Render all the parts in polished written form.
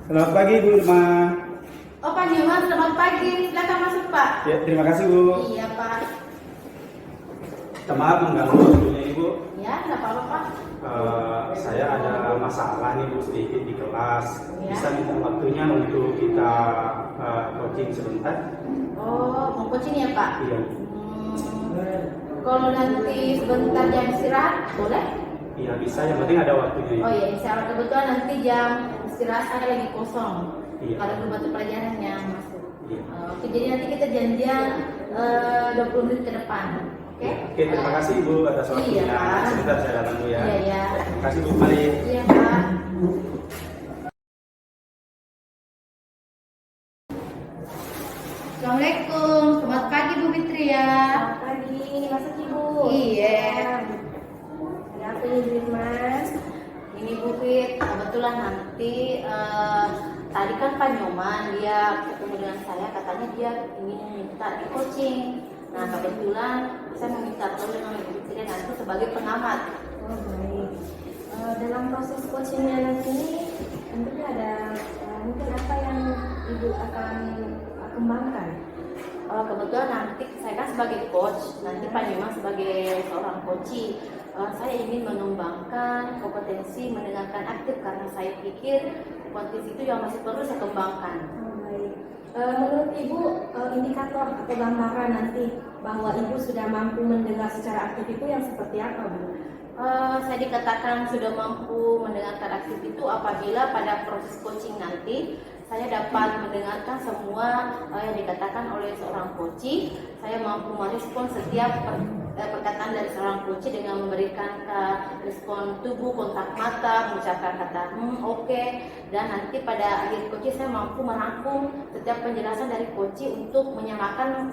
Selamat pagi Bu Irma. Oh Pak Nyoman, selamat pagi. Silakan masuk Pak. Ya, terima kasih Bu. Iya Pak. Minta maaf mengganggu waktunya Ibu. Ya, nggak apa-apa Pak. Saya ada masalah nih Bu sedikit di kelas. Ya. Bisa minta waktunya untuk kita coaching sebentar? Oh, mau coaching ya Pak? Iya. Kalau nanti sebentar jam istirahat, boleh? Iya bisa, yang penting ada waktunya ya. Oh iya, insya Allah kebetulan nanti jam istirahat saya lagi kosong. Iya. Kalau ada mata pelajaran yang masuk. Iya. Oke, jadi nanti kita janjian 20 menit ke depan. Oke? Oke, terima kasih Ibu atas waktunya. Iya, Pak. Sebentar saya datang dulu ya. Iya, iya. Terima kasih Bu, mari. Iya Pak. Assalamualaikum, selamat pagi Bu Fitri ya. Selamat pagi, masuk Ibu. Iya. Ada apa ini Mas? Ini Bu Fit, kebetulan nanti tadi kan Pak Nyoman dia ketemu dengan saya, katanya dia ingin minta di coaching. Nah kebetulan saya meminta tolong dengan Ibu Fitri nanti sebagai pengamat. Oh baik. Dalam proses coachingnya nanti tentunya ada mungkin apa yang Ibu akan kembangkan. Kebetulan nanti saya kan sebagai coach, nanti Pak Nyoman sebagai seorang coaching. Saya ingin mengembangkan kompetensi mendengarkan aktif karena saya pikir kompetensi itu yang masih perlu saya kembangkan. Oh baik. Menurut Ibu indikator atau gambaran nanti bahwa Ibu sudah mampu mendengar secara aktif itu yang seperti apa Bu? Saya dikatakan sudah mampu mendengarkan aktif itu apabila pada proses coaching nanti saya dapat mendengarkan semua yang dikatakan oleh seorang coach. Saya mampu merespon setiap perkataan dari seorang coach dengan memberikan respon tubuh, kontak mata, mengucapkan kata oke. Dan nanti pada akhir coach saya mampu merangkum setiap penjelasan dari coach untuk menyamakan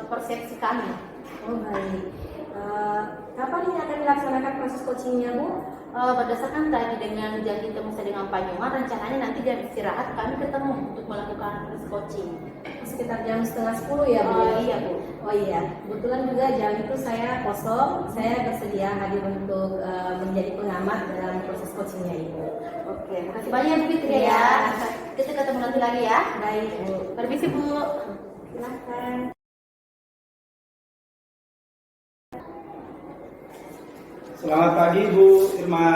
persepsi kami. Oh baik. Kapan ini akan dilaksanakan proses coachingnya Bu? Berdasarkan tadi dengan janji temu saya dengan Pak Nyoman, rencananya nanti jam istirahat kami ketemu untuk melakukan proses coaching. Sekitar jam 9:30 ya Bu? Iya Bu. Oh iya, kebetulan juga jam itu saya kosong, saya bersedia hadir untuk menjadi pengamat dalam proses coachingnya Ibu. Oke, makasih banyak Bu Fitri Iya. ya. Kita ketemu nanti lagi ya. Baik Bu, Permisi Bu. silakan. Selamat pagi Bu Irma.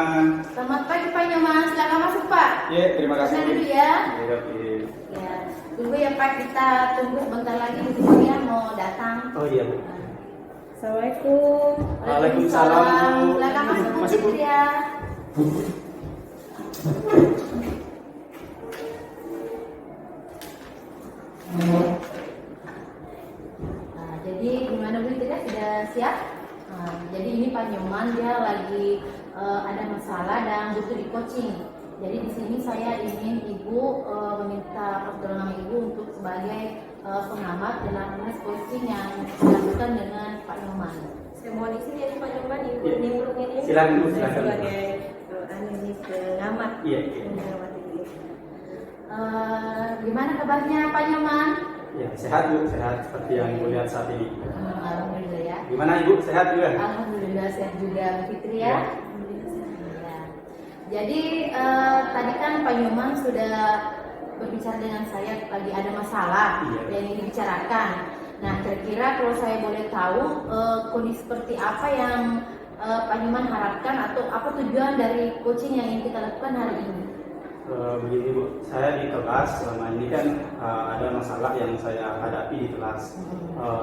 Selamat pagi Pak Nyoman, silakan masuk Pak. Ya, terima kasih. Senang dulu ya. Iya, oke. Ya, tunggu ya Pak, kita tunggu sebentar lagi Bu Fitri ya mau datang. Oh iya Bu. Assalamualaikum. Waalaikumsalam, Bu. Silakan masuk Bu Masuk, Bu. Fitri ya. Nah, jadi gimana Bu Fitri sudah siap? Nah, jadi ini Pak Nyoman dia lagi ada masalah dan butuh di coaching. Jadi di sini saya ingin Ibu meminta pertolongan Ibu untuk sebagai pengamat dalam proses coaching yang dilakukan dengan Pak Nyoman. Saya mohon izin ya Pak Nyoman, Ibu Iya. nimbrung ini. Silakan, Bu, Saya silakan. sebagai ini pengamat. Iya, iya. Pengamat ini. Gimana kabarnya Pak Nyoman? Ya, sehat Bu, sehat seperti yang Ibu lihat saat ini. Alhamdulillah ya. Gimana Ibu, sehat juga? Alhamdulillah sehat juga Bu Fitri Iya. ya. Ya. Jadi tadi kan Pak Nyoman sudah berbicara dengan saya lagi ada masalah Iya. yang ingin dibicarakan. Nah, kira-kira kalau saya boleh tahu kondisi seperti apa yang Pak Nyoman harapkan atau apa tujuan dari coaching yang ingin kita lakukan hari ini? Begini Bu, saya di kelas selama ini kan ada masalah yang saya hadapi di kelas.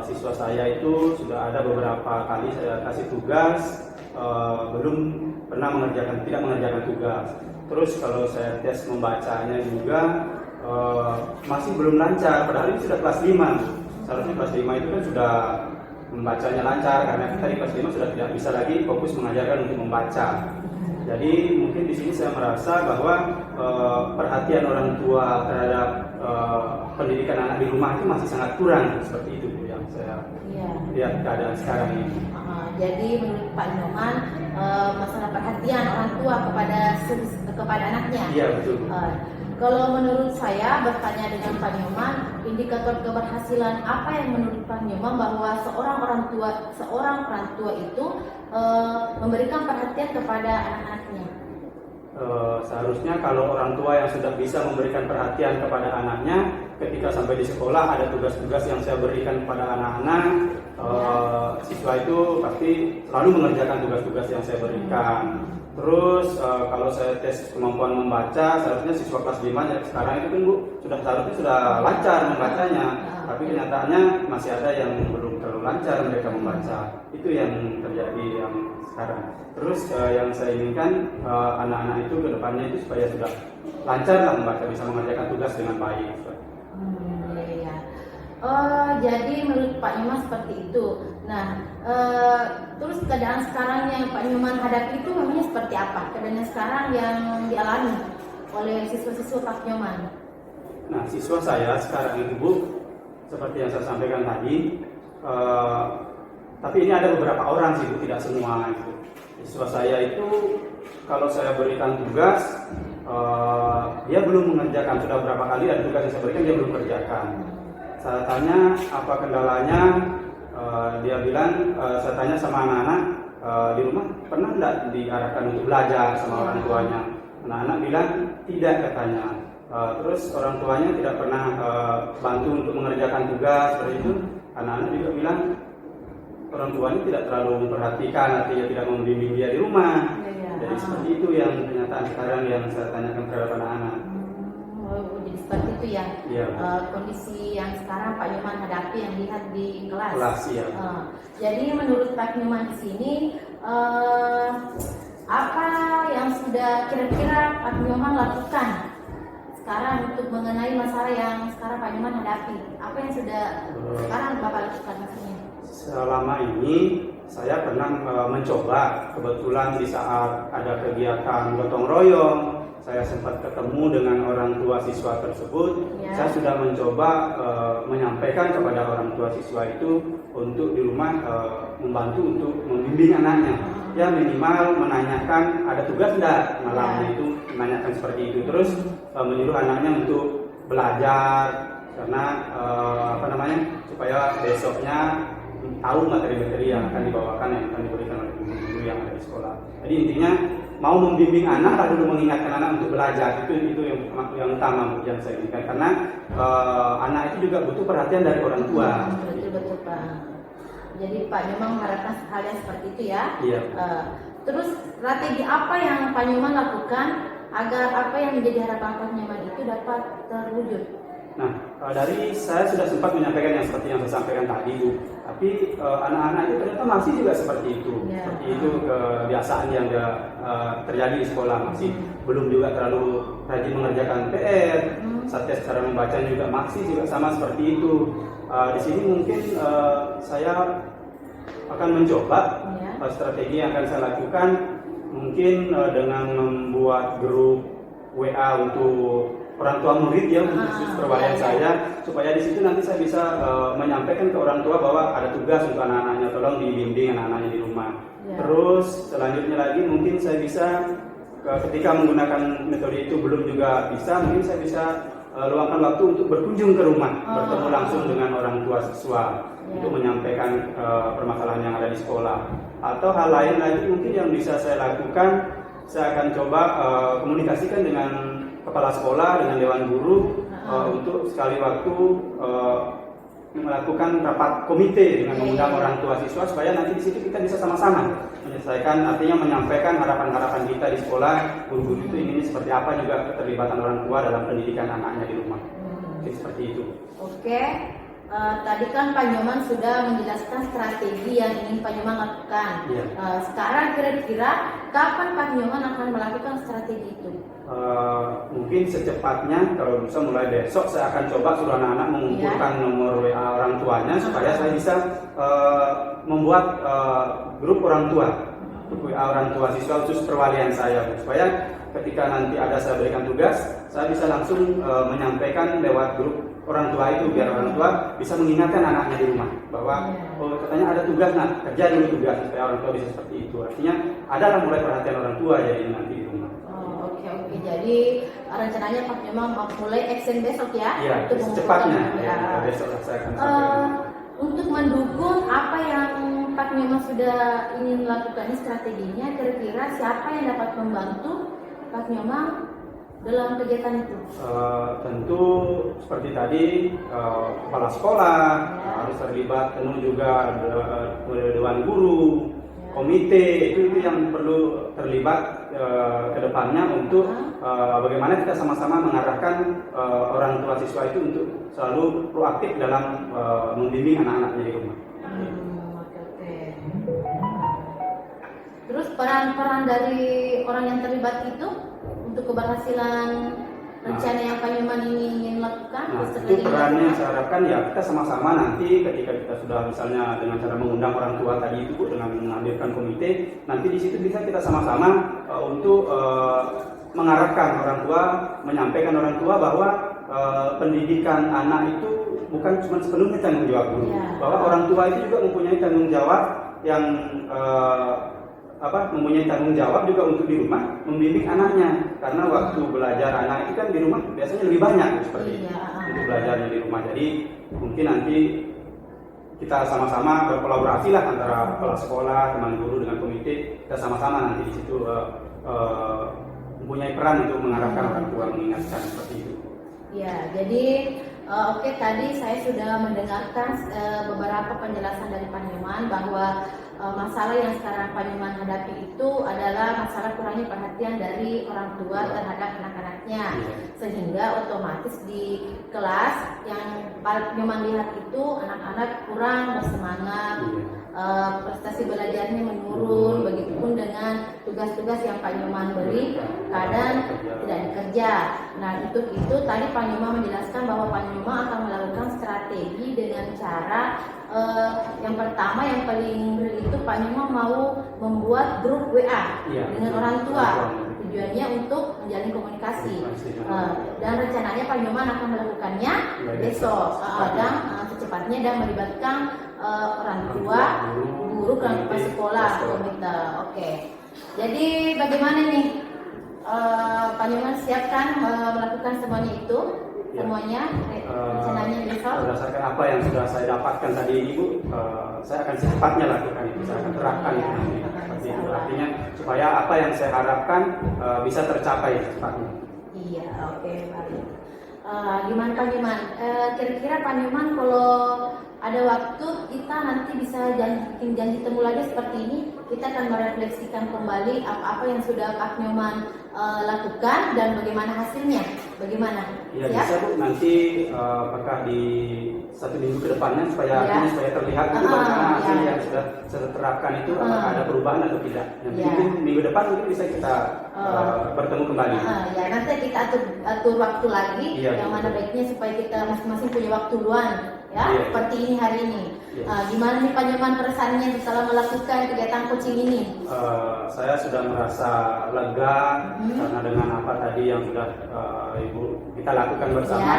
Siswa saya itu sudah ada beberapa kali saya kasih tugas, belum pernah tidak mengerjakan tugas. Terus kalau saya tes membacanya juga masih belum lancar, padahal ini sudah kelas 5. Seharusnya kelas 5 itu kan sudah membacanya lancar, karena kita di kelas 5 sudah tidak bisa lagi fokus mengajarkan untuk membaca. Jadi mungkin di sini saya merasa bahwa perhatian orang tua terhadap pendidikan anak di rumah itu masih sangat kurang, seperti itu Bu, yang saya Iya. lihat keadaan sekarang ini. Jadi menurut Pak Nyoman masalah perhatian orang tua kepada anaknya. Iya betul. Kalau menurut saya bertanya dengan Pak Nyoman, indikator keberhasilan apa yang menurut Pak Nyoman bahwa seorang orang tua itu memberikan perhatian kepada anak-anaknya? Seharusnya kalau orang tua yang sudah bisa memberikan perhatian kepada anaknya, ketika sampai di sekolah ada tugas-tugas yang saya berikan kepada anak-anak, siswa itu pasti selalu mengerjakan tugas-tugas yang saya berikan. Terus kalau saya tes kemampuan membaca, seharusnya siswa kelas 5 ya, sekarang itu kan Bu seharusnya sudah lancar membacanya, tapi kenyataannya masih ada yang belum terlalu lancar mereka membaca. Itu yang terjadi yang sekarang. Terus yang saya inginkan anak-anak itu ke depannya itu supaya sudah lancar lah membaca, bisa mengerjakan tugas dengan baik. Iya. Jadi menurut Pak Nyoman seperti itu. Nah, terus keadaan sekarang yang Pak Nyoman hadapi itu memangnya seperti apa? Keadaan sekarang yang dialami oleh siswa-siswa Pak Nyoman. Nah, siswa saya sekarang itu Bu, seperti yang saya sampaikan tadi, tapi ini ada beberapa orang sih Bu, tidak semua itu. Siswa saya itu kalau saya berikan tugas, dia belum mengerjakan. Sudah berapa kali ada tugas yang saya berikan dia belum kerjakan. Saya tanya apa kendalanya, dia bilang, saya tanya sama anak-anak di rumah pernah tidak diarahkan untuk belajar sama orang tuanya. Anak-anak bilang tidak katanya. Terus orang tuanya tidak pernah bantu untuk mengerjakan tugas seperti itu. Anak-anak juga bilang orang tuanya tidak terlalu memperhatikan, artinya tidak membimbing dia di rumah. Jadi seperti itu yang kenyataan sekarang yang saya tanyakan terhadap anak-anak. Jadi seperti itu ya, Iya. Kondisi yang sekarang Pak Nyoman hadapi yang lihat di kelas. Ya. Jadi menurut Pak Nyoman di sini, apa yang sudah kira-kira Pak Nyoman lakukan sekarang untuk mengenai masalah yang sekarang Pak Nyoman hadapi? Apa yang sudah sekarang Bapak lakukan maksudnya? Selama ini saya pernah mencoba, kebetulan di saat ada kegiatan gotong royong, saya sempat ketemu dengan orang tua siswa tersebut. Saya sudah mencoba menyampaikan kepada orang tua siswa itu untuk di rumah membantu untuk membimbing anaknya. Ya minimal menanyakan ada tugas tidak malamnya itu, menanyakan seperti itu. Terus menyuruh anaknya untuk belajar karena supaya besoknya tahu materi-materi yang akan dibawakan, yang akan diberikan oleh guru yang ada di sekolah. Jadi intinya mau membimbing anak lalu mengingatkan anak untuk belajar, itu yang utama yang saya inginkan, karena anak itu juga butuh perhatian dari orang tua. Betul Pak. Jadi Pak Nyoman mengharapkan hal yang seperti itu ya. Iya. Terus strategi apa yang Pak Nyoman lakukan agar apa yang menjadi harapan Pak Nyoman itu dapat terwujud? Nah, dari saya sudah sempat menyampaikan yang seperti yang saya sampaikan tadi Bu. Tapi anak-anak itu ternyata masih juga seperti itu. Seperti itu kebiasaan yang terjadi di sekolah, masih belum juga terlalu rajin mengerjakan PR. Satgas cara membaca juga masih juga sama seperti itu. Di sini mungkin saya akan mencoba strategi yang akan saya lakukan, mungkin dengan membuat grup WA untuk orang tua murid ya, khusus perwakilan saya, supaya di situ nanti saya bisa menyampaikan ke orang tua bahwa ada tugas untuk anak-anaknya, tolong dibimbing anak-anaknya di rumah. Terus selanjutnya lagi mungkin saya bisa ketika menggunakan metode itu belum juga bisa, mungkin saya bisa luangkan waktu untuk berkunjung ke rumah, bertemu langsung dengan orang tua siswa untuk menyampaikan permasalahan yang ada di sekolah. Atau hal lain lagi mungkin yang bisa saya lakukan, saya akan coba komunikasikan dengan kepala sekolah, dengan dewan guru untuk sekali waktu melakukan rapat komite dengan mengundang orang tua siswa, supaya nanti di situ kita bisa sama-sama menyelesaikan, artinya menyampaikan harapan-harapan kita di sekolah. Guru-guru itu inginnya seperti apa, juga keterlibatan orang tua dalam pendidikan anaknya di rumah. Jadi seperti itu. Oke. Tadi kan Pak Nyoman sudah menjelaskan strategi yang ingin Pak Nyoman lakukan. Sekarang kira-kira kapan Pak Nyoman akan melakukan strategi itu? Mungkin secepatnya, kalau bisa mulai besok saya akan coba suruh anak-anak mengumpulkan nomor WA orang tuanya, supaya saya bisa membuat grup orang tua, grup WA orang tua siswa khusus perwalian saya, supaya ketika nanti ada saya berikan tugas, saya bisa langsung menyampaikan lewat grup orang tua itu, biar orang tua bisa mengingatkan anaknya di rumah bahwa katanya ada tugas, nah kerja dulu tugas, supaya orang tua bisa seperti itu. Artinya adalah mulai perhatian orang tua jadi nanti di rumah. Oke. Jadi rencananya Pak Nyoman mau mulai action besok ya? Iya, secepatnya. Besok saya akan sampaikan. Untuk mendukung apa yang Pak Nyoman sudah ingin lakukan, strateginya, kira-kira siapa yang dapat membantu Pak Nyoman dalam kegiatan itu? Tentu seperti tadi kepala sekolah harus terlibat, penuh juga dewan guru, komite itu yang perlu terlibat ke depannya untuk bagaimana kita sama-sama mengarahkan orang tua siswa itu untuk selalu proaktif dalam membimbing anak-anaknya di rumah. Oke. Terus peran-peran dari orang yang terlibat itu untuk keberhasilan rencana yang Pak Nyoman ini ingin lakukan? Itu perannya yang saya harapkan ya kita sama-sama nanti ketika kita sudah misalnya dengan cara mengundang orang tua tadi itu dengan menghadirkan komite, nanti di situ bisa kita sama-sama untuk mengarahkan orang tua, menyampaikan orang tua bahwa pendidikan anak itu bukan cuma sepenuhnya tanggung jawab guru, bahwa orang tua itu juga mempunyai tanggung jawab yang mempunyai tanggung jawab juga untuk di rumah membimbing anaknya, karena waktu belajar anak itu kan di rumah biasanya lebih banyak seperti itu untuk belajarnya di rumah. Jadi mungkin nanti kita sama-sama berkolaborasi lah antara kepala sekolah, teman guru dengan komite, kita sama-sama nanti di situ mempunyai peran untuk mengarahkan orang tua, mengingatkan seperti itu. Ya, jadi oke, tadi saya sudah mendengarkan beberapa penjelasan dari Pak Nyoman bahwa masalah yang sekarang Pak Nyoman hadapi itu adalah masalah kurangnya perhatian dari orang tua terhadap anak-anaknya, sehingga otomatis di kelas yang Pak Nyoman lihat itu anak-anak kurang bersemangat, prestasi belajarnya menurun, begitupun dengan tugas-tugas yang Pak Nyoman beri kadang tidak dikerja. Nah, untuk itu tadi Pak Nyoman menjelaskan bahwa Pak Nyoman akan melakukan strategi dengan cara yang pertama, yang paling real itu Pak Nyoman mau membuat grup WA dengan orang tua. Tujuannya untuk menjalin komunikasi. Dan rencananya Pak Nyoman akan melakukannya besok dan secepatnya dan melibatkan orang tua, guru, kepala sekolah, komite. Oke. Jadi bagaimana nih Pak Nyoman siapkan melakukan semuanya itu? Semuanya rencananya besok. Berdasarkan apa yang sudah saya dapatkan tadi Ibu, saya akan secepatnya lakukan itu, saya akan terapkan itu nanti. Seperti itu. Artinya supaya apa yang saya harapkan bisa tercapai secepatnya. Iya, oke, baik. Gimana Pak Nyoman? Kira-kira Pak Nyoman kalau ada waktu kita nanti bisa janji temu lagi seperti ini, kita akan merefleksikan kembali apa-apa yang sudah Pak Nyoman lakukan dan bagaimana hasilnya, bagaimana? Ya bisa Bu, nanti apakah di 1 minggu ke depannya supaya terlihat itu bagaimana hasil yang sudah saya terapkan itu apakah ada perubahan atau tidak. Nanti mungkin minggu depan mungkin bisa kita bertemu kembali. Ya nanti kita atur waktu lagi yang mana baiknya supaya kita masing-masing punya waktu luang seperti ini hari ini. Gimana nih Pak Nyoman perasaannya setelah melakukan kegiatan coaching ini? Saya sudah merasa lega karena dengan apa tadi yang sudah Ibu kita lakukan bersama,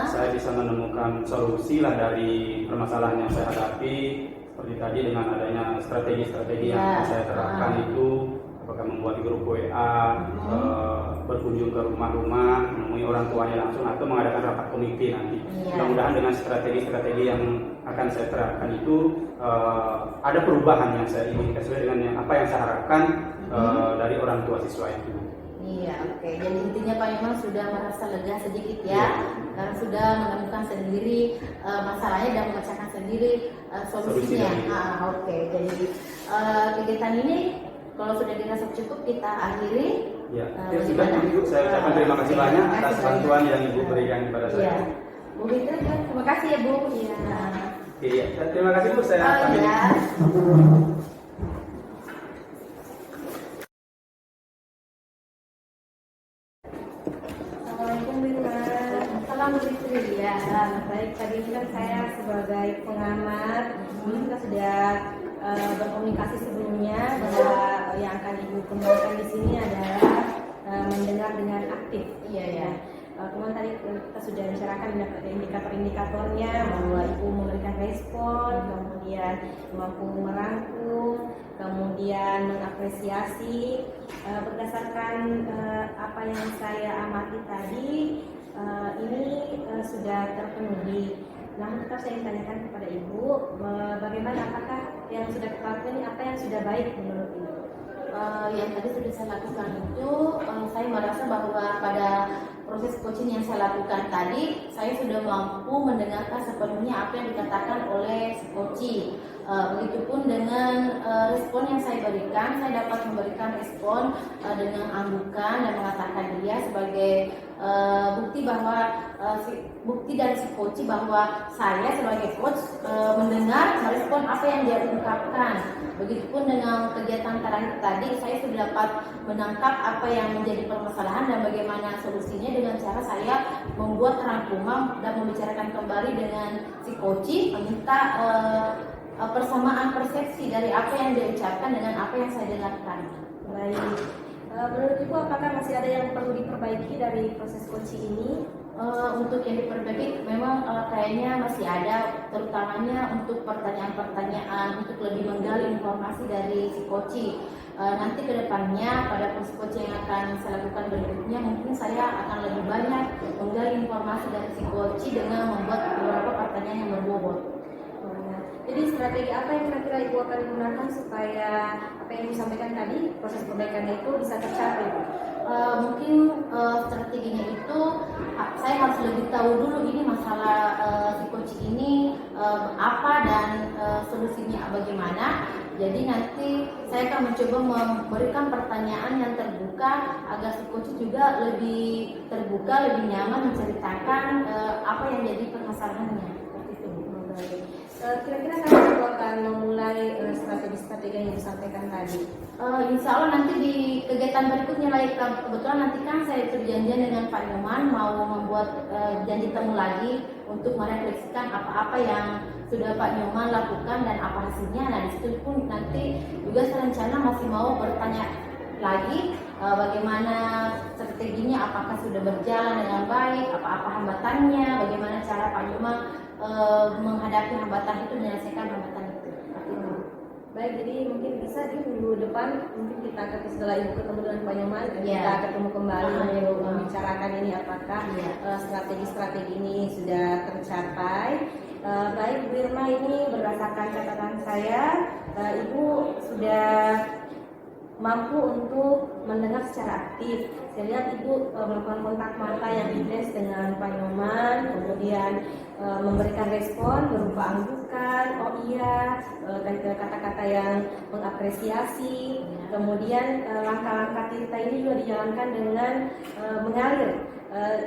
saya bisa menemukan solusi lah dari permasalahan yang saya hadapi. Seperti tadi dengan adanya strategi-strategi yang saya terapkan itu, apakah membuat grup WA, berkunjung ke rumah-rumah, menemui orang tuanya langsung atau mengadakan rapat komite nanti. Mudah-mudahan dengan strategi-strategi yang akan saya terapkan itu ada perubahan yang saya ingin sesuai dengan apa yang saya harapkan dari orang tua siswa itu. Iya, oke. Jadi intinya Pak Nyoman sudah merasa lega sedikit karena sudah menemukan sendiri masalahnya dan memecahkan sendiri solusinya. Oke. Jadi kegiatan ini kalau sudah dirasa cukup kita akhiri. Sudah Ibu, saya ucapkan terima kasih banyak atas bantuan yang Ibu berikan kepada saya. Bu Fitri, terima kasih ya Bu. Iya, terima kasih Bu, saya pamit. Salam Bu Fitri. Baik, tadi kan saya sebagai pengamat, kita sudah berkomunikasi sebelumnya bahwa yang akan Ibu kembangkan di sini adalah mendengar dengan aktif. Kemudian tadi kita sudah bicarakan indikator-indikatornya bahwa Ibu memberikan respon, kemudian mampu merangkum, kemudian mengapresiasi. Berdasarkan apa yang saya amati tadi, ini sudah terpenuhi. Nah, tetap saya ingin tanyakan kepada Ibu, bagaimana, apakah yang sudah kita lakukan ini apa yang sudah baik menurut Ibu? yang tadi sudah saya lakukan itu, saya merasa bahwa pada proses coaching yang saya lakukan tadi, saya sudah mampu mendengarkan sepenuhnya apa yang dikatakan oleh si coaching. Begitupun dengan respon yang saya berikan, saya dapat memberikan respon dengan anggukan dan mengatakan dia sebagai bukti bahwa bukti dari si coach bahwa saya sebagai coach mendengar merespon apa yang dia ungkapkan. Begitupun dengan kegiatan terakhir tadi, saya sudah dapat menangkap apa yang menjadi permasalahan dan bagaimana solusinya dengan cara saya membuat rangkuman dan membicarakan kembali dengan si coach, meminta persamaan persepsi dari apa yang dia ucapkan dengan apa yang saya dengarkan. Baik. Menurut Ibu, apakah masih ada yang perlu diperbaiki dari proses coaching ini? Untuk yang diperbaiki memang kayaknya masih ada, terutamanya untuk pertanyaan-pertanyaan untuk lebih menggali informasi dari si coaching. Nanti kedepannya pada proses coaching yang akan saya lakukan berikutnya, mungkin saya akan lebih banyak menggali informasi dari si coaching dengan membuat beberapa pertanyaan yang berbobot. Jadi strategi apa yang kira-kira Ibu akan gunakan supaya apa yang disampaikan tadi, proses perbaikan itu bisa tercapai? Mungkin strateginya itu saya harus lebih tahu dulu ini masalah si coaching ini apa dan solusinya bagaimana. Jadi nanti saya akan mencoba memberikan pertanyaan yang terbuka agar si coach juga lebih terbuka, lebih nyaman menceritakan apa yang jadi permasalahannya. Seperti itu. Kira-kira kapan Ibu akan memulai strategi-strategi yang disampaikan tadi? Insya Allah nanti di kegiatan berikutnya lagi. Kebetulan nanti kan saya perjanjian dengan Pak Nyoman mau membuat janji temu lagi untuk merefleksikan apa-apa yang sudah Pak Nyoman lakukan dan apa hasilnya. Nah disitu pun nanti juga saya rencana masih mau bertanya lagi bagaimana strateginya, apakah sudah berjalan dengan baik, apa-apa hambatannya, bagaimana cara Pak Nyoman menghadapi hambatan itu, menyelesaikan hambatan itu. Baik, jadi mungkin bisa di minggu depan mungkin kita akan setelah Ibu ketemu dengan Pak Nyoman, kita ketemu kembali membicarakan ini apakah strategi-strategi ini sudah tercapai. Baik Bu Irma, ini berdasarkan catatan saya, Ibu sudah mampu untuk mendengar secara aktif. Saya lihat Ibu melakukan kontak mata yang intens dengan Pak Nyoman, kemudian memberikan respon berupa anggukan, oh iya, kata-kata yang mengapresiasi. Kemudian langkah-langkah kita ini juga dijalankan dengan mengalir.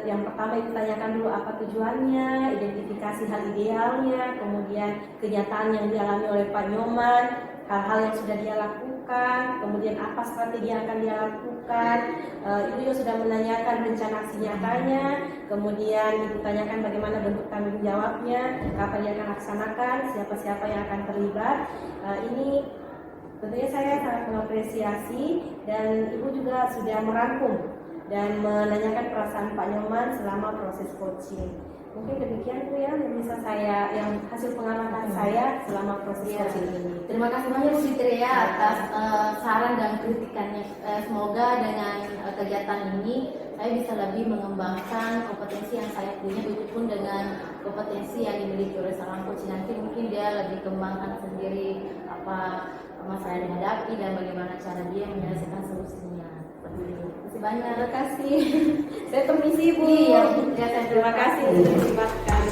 Yang pertama ditanyakan dulu apa tujuannya, identifikasi hal idealnya, kemudian kenyataan yang dialami oleh Pak Nyoman, hal-hal yang sudah dia lakukan, kemudian apa strategi yang akan dia lakukan. Ibu juga sudah menanyakan rencana aksi nyatanya, kemudian Ibu tanyakan bagaimana bentuk tanggung jawabnya, kapan dia akan laksanakan, siapa-siapa yang akan terlibat. Ini tentunya saya sangat mengapresiasi, dan Ibu juga sudah merangkum dan menanyakan perasaan Pak Nyoman selama proses coaching. Mungkin demikian Bu ya, yang bisa saya, yang hasil pengamatan saya selama proses coaching ini. Terima kasih banyak Bu Fitri ya atas saran dan kritikannya. Semoga dengan kegiatan ini saya bisa lebih mengembangkan kompetensi yang saya punya, begitupun dengan kompetensi yang dimiliki oleh seorang coach. Nanti mungkin dia lebih kembangkan sendiri apa masalah yang dihadapi dan bagaimana cara dia menyelesaikan solusinya. Terima kasih banyak. Terima kasih. Saya permisi Bu. Iya, terima kasih sudah disiapkan.